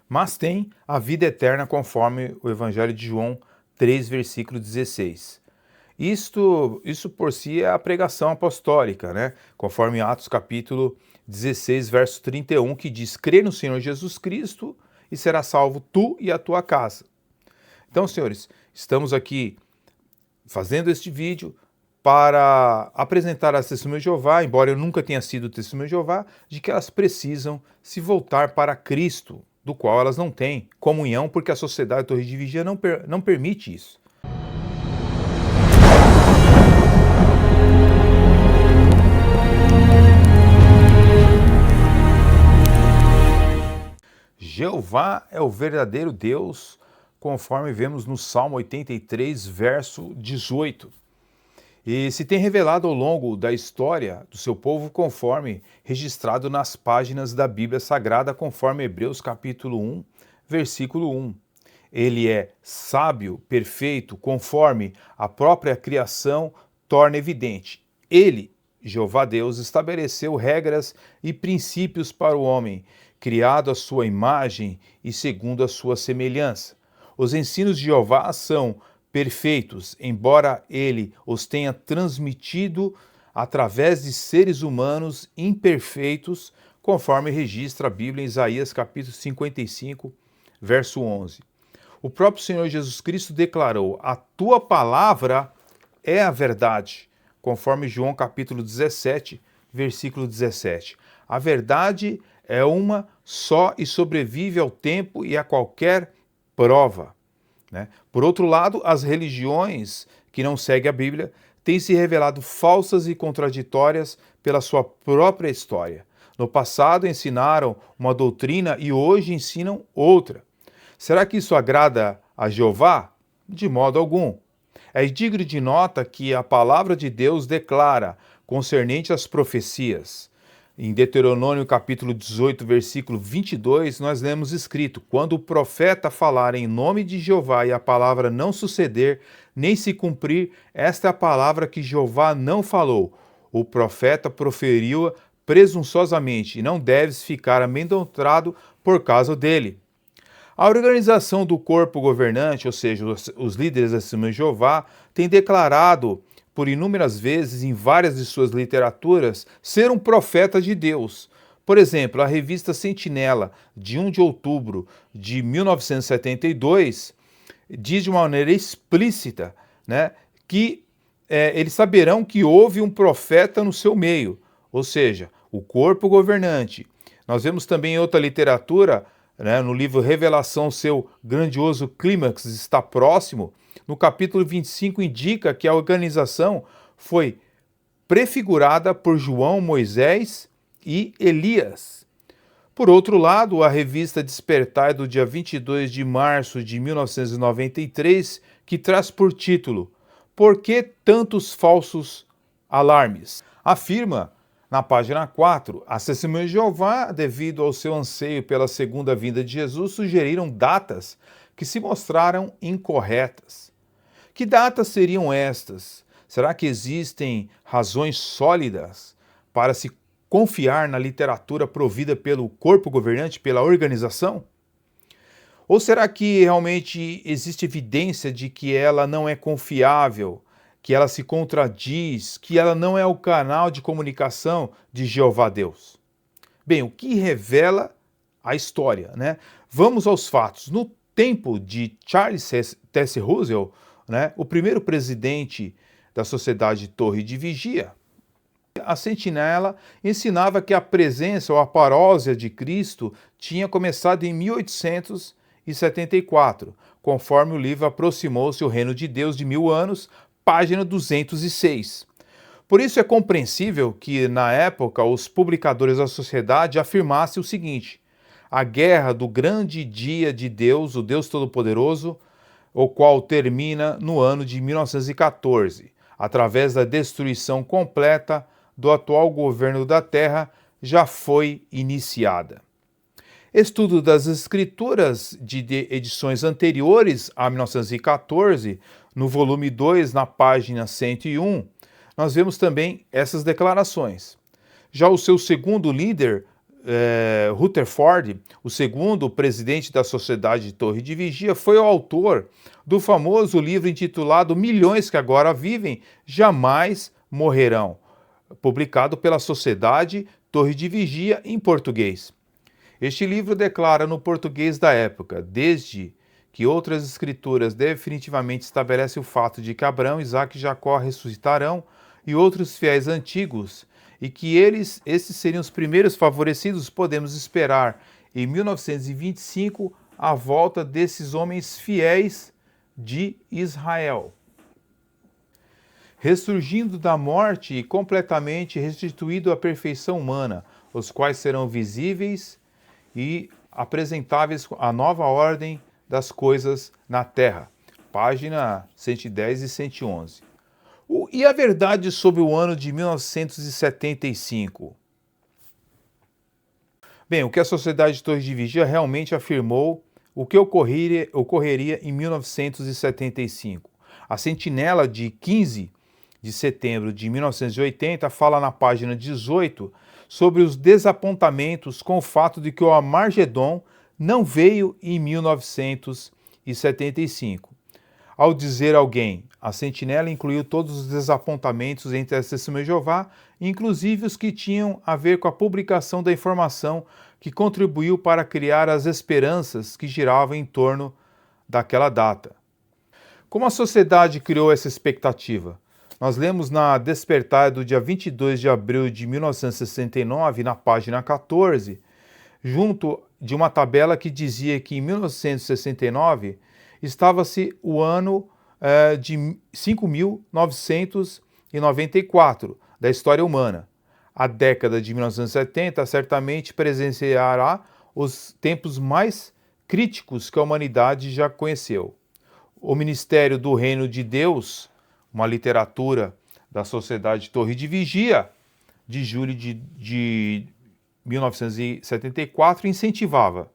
mas tem a vida eterna conforme o Evangelho de João 3, versículo 16. Isso por si é a pregação apostólica, né? Conforme Atos capítulo 16, verso 31, que diz: crê no Senhor Jesus Cristo e será salvo tu e a tua casa. Então, senhores, estamos aqui fazendo este vídeo para apresentar às Testemunhas de Jeová, embora eu nunca tenha sido Testemunha de Jeová, de que elas precisam se voltar para Cristo, do qual elas não têm comunhão, porque a sociedade Torre de Vigia não permite isso. Jeová é o verdadeiro Deus, conforme vemos no Salmo 83, verso 18. E se tem revelado ao longo da história do seu povo conforme registrado nas páginas da Bíblia Sagrada, conforme Hebreus capítulo 1, versículo 1. Ele é sábio, perfeito, conforme a própria criação torna evidente. Ele, Jeová Deus, estabeleceu regras e princípios para o homem, criado à sua imagem e segundo a sua semelhança. Os ensinos de Jeová são perfeitos, embora ele os tenha transmitido através de seres humanos imperfeitos, conforme registra a Bíblia em Isaías capítulo 55, verso 11. O próprio Senhor Jesus Cristo declarou: a tua palavra é a verdade, conforme João capítulo 17, versículo 17. A verdade é uma só e sobrevive ao tempo e a qualquer prova. Né? Por outro lado, as religiões que não seguem a Bíblia têm se revelado falsas e contraditórias pela sua própria história. No passado ensinaram uma doutrina e hoje ensinam outra. Será que isso agrada a Jeová? De modo algum. É digno de nota que a palavra de Deus declara, concernente às profecias. Em Deuteronômio capítulo 18, versículo 22, nós lemos escrito: quando o profeta falar em nome de Jeová e a palavra não suceder, nem se cumprir, esta é a palavra que Jeová não falou. O profeta proferiu-a presunçosamente, e não deves ficar amedrontado por causa dele. A organização do corpo governante, ou seja, os líderes da Testemunha de Jeová, tem declarado por inúmeras vezes em várias de suas literaturas ser um profeta de Deus. Por exemplo, a revista Sentinela, de 1 de outubro de 1972, diz de uma maneira explícita, né, que eles saberão que houve um profeta no seu meio, ou seja, o corpo governante. Nós vemos também em outra literatura, né, no livro Revelação, seu grandioso clímax está próximo. No capítulo 25 indica que a organização foi prefigurada por João, Moisés e Elias. Por outro lado, a revista Despertar é do dia 22 de março de 1993, que traz por título Por que tantos falsos alarmes? Afirma na página 4, as Testemunhas de Jeová, devido ao seu anseio pela segunda vinda de Jesus, sugeriram datas que se mostraram incorretas. Que datas seriam estas? Será que existem razões sólidas para se confiar na literatura provida pelo corpo governante, pela organização? Ou será que realmente existe evidência de que ela não é confiável, que ela se contradiz, que ela não é o canal de comunicação de Jeová Deus? Bem, o que revela a história, né? Vamos aos fatos. No tempo de Charles T. Russell, né, o primeiro presidente da Sociedade Torre de Vigia, a Sentinela ensinava que a presença ou a parósia de Cristo tinha começado em 1874, conforme o livro Aproximou-se o Reino de Deus de 1000 anos, página 206. Por isso é compreensível que, na época, os publicadores da sociedade afirmassem o seguinte: a guerra do grande dia de Deus, o Deus Todo-Poderoso, o qual termina no ano de 1914, através da destruição completa do atual governo da Terra, já foi iniciada. Estudo das Escrituras de edições anteriores a 1914, no volume 2, na página 101, nós vemos também essas declarações. Já o seu segundo líder Rutherford, o segundo presidente da Sociedade de Torre de Vigia, foi o autor do famoso livro intitulado Milhões que Agora Vivem Jamais Morrerão, publicado pela Sociedade Torre de Vigia em português. Este livro declara no português da época, desde que outras escrituras definitivamente estabelecem o fato de que Abraão, Isaque e Jacó ressuscitarão e outros fiéis antigos, e que esses seriam os primeiros favorecidos, podemos esperar em 1925 a volta desses homens fiéis de Israel, ressurgindo da morte e completamente restituído à perfeição humana, os quais serão visíveis e apresentáveis à nova ordem das coisas na terra. Página 110 e 111. E a verdade sobre o ano de 1975? Bem, o que a Sociedade de Torre de Vigia realmente afirmou o que ocorreria em 1975. A sentinela de 15 de setembro de 1980 fala na página 18 sobre os desapontamentos com o fato de que o Armagedon não veio em 1975. Ao dizer alguém, a sentinela incluiu todos os desapontamentos entre as testemunhas de Jeová, inclusive os que tinham a ver com a publicação da informação que contribuiu para criar as esperanças que giravam em torno daquela data. Como a sociedade criou essa expectativa? Nós lemos na Despertar do dia 22 de abril de 1969, na página 14, junto de uma tabela que dizia que em 1969 estava-se o ano de 5.994 da história humana. A década de 1970 certamente presenciará os tempos mais críticos que a humanidade já conheceu. O Ministério do Reino de Deus, uma literatura da Sociedade Torre de Vigia, de julho de 1974, incentivava.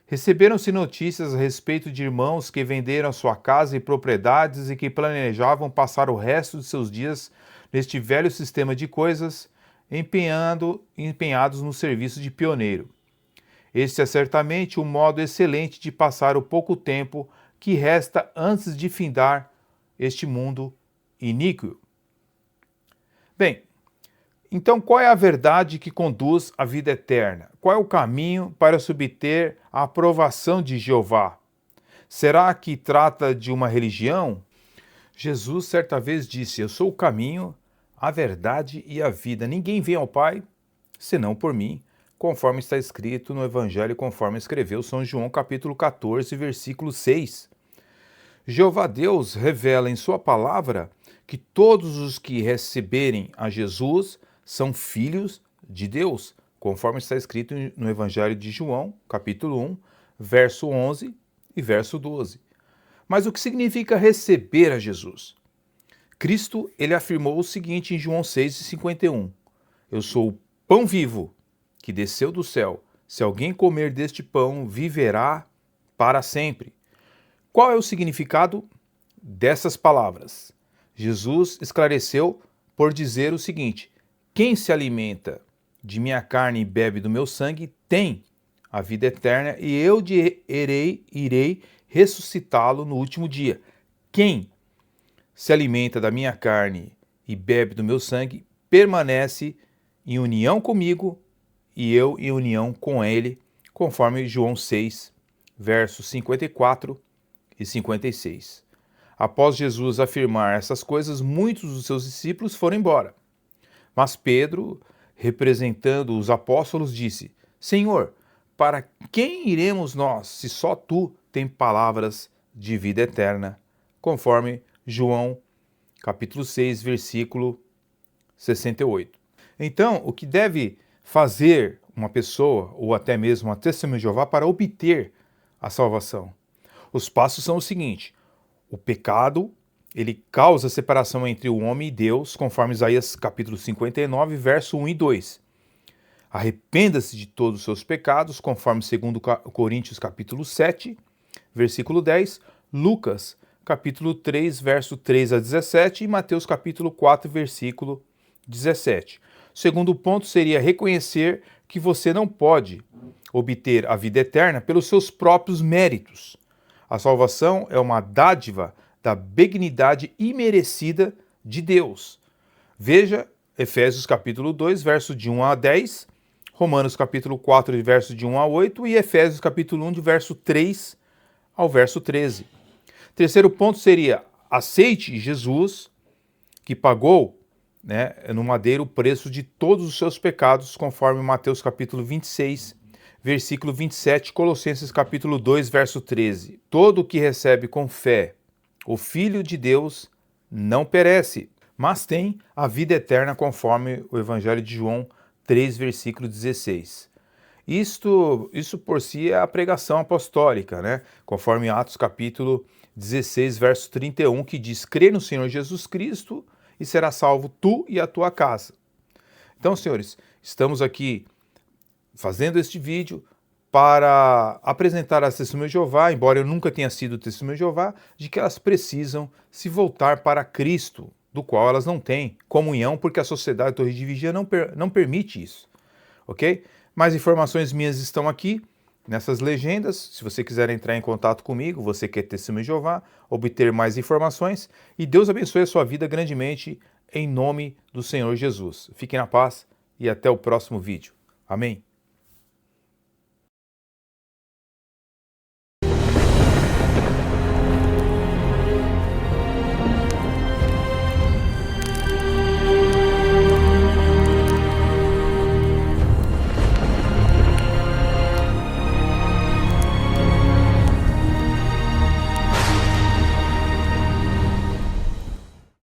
Receberam-se notícias a respeito de irmãos que venderam sua casa e propriedades e que planejavam passar o resto de seus dias neste velho sistema de coisas, empenhados no serviço de pioneiro. Este é certamente um modo excelente de passar o pouco tempo que resta antes de findar este mundo iníquo. Bem, então qual é a verdade que conduz à vida eterna? Qual é o caminho para se obter a aprovação de Jeová? Será que trata de uma religião? Jesus certa vez disse: eu sou o caminho, a verdade e a vida. Ninguém vem ao Pai senão por mim, conforme está escrito no Evangelho, conforme escreveu São João, capítulo 14, versículo 6. Jeová Deus revela em sua palavra que todos os que receberem a Jesus são filhos de Deus, conforme está escrito no Evangelho de João, capítulo 1, verso 11 e verso 12. Mas o que significa receber a Jesus? Cristo, ele afirmou o seguinte em João 6,51. Eu sou o pão vivo que desceu do céu. Se alguém comer deste pão, viverá para sempre. Qual é o significado dessas palavras? Jesus esclareceu por dizer o seguinte: quem se alimenta de minha carne e bebe do meu sangue tem a vida eterna, e eu irei ressuscitá-lo no último dia. Quem se alimenta da minha carne e bebe do meu sangue permanece em união comigo e eu em união com ele, conforme João 6, versos 54 e 56. Após Jesus afirmar essas coisas, muitos dos seus discípulos foram embora. Mas Pedro, representando os apóstolos, disse: Senhor, para quem iremos nós, se só tu tens palavras de vida eterna? Conforme João, capítulo 6, versículo 68. Então, o que deve fazer uma pessoa, ou até mesmo uma testemunha de Jeová, para obter a salvação? Os passos são o seguinte: o pecado, ele causa separação entre o homem e Deus, conforme Isaías capítulo 59, verso 1 e 2. Arrependa-se de todos os seus pecados, conforme 2 Coríntios capítulo 7, versículo 10, Lucas capítulo 3, verso 3 a 17 e Mateus capítulo 4, versículo 17. O segundo ponto seria reconhecer que você não pode obter a vida eterna pelos seus próprios méritos. A salvação é uma dádiva da benignidade imerecida de Deus. Veja Efésios capítulo 2, verso de 1 a 10, Romanos capítulo 4, verso de 1 a 8 e Efésios capítulo 1, de verso 3 ao verso 13. Terceiro ponto seria: aceite Jesus, que pagou, no madeiro o preço de todos os seus pecados, conforme Mateus capítulo 26, versículo 27, Colossenses capítulo 2, verso 13. Todo o que recebe com fé o Filho de Deus não perece, mas tem a vida eterna, conforme o Evangelho de João 3, versículo 16. Isso por si é a pregação apostólica, conforme Atos capítulo 16, verso 31, que diz: crê no Senhor Jesus Cristo e será salvo tu e a tua casa. Então, senhores, estamos aqui fazendo este vídeo para apresentar às Testemunhas de Jeová, embora eu nunca tenha sido Testemunha de Jeová, de que elas precisam se voltar para Cristo, do qual elas não têm comunhão, porque a sociedade Torre de Vigia não permite isso, ok? Mais informações minhas estão aqui, nessas legendas. Se você quiser entrar em contato comigo, você que é Testemunha de Jeová, obter mais informações, e Deus abençoe a sua vida grandemente, em nome do Senhor Jesus. Fiquem na paz e até o próximo vídeo. Amém.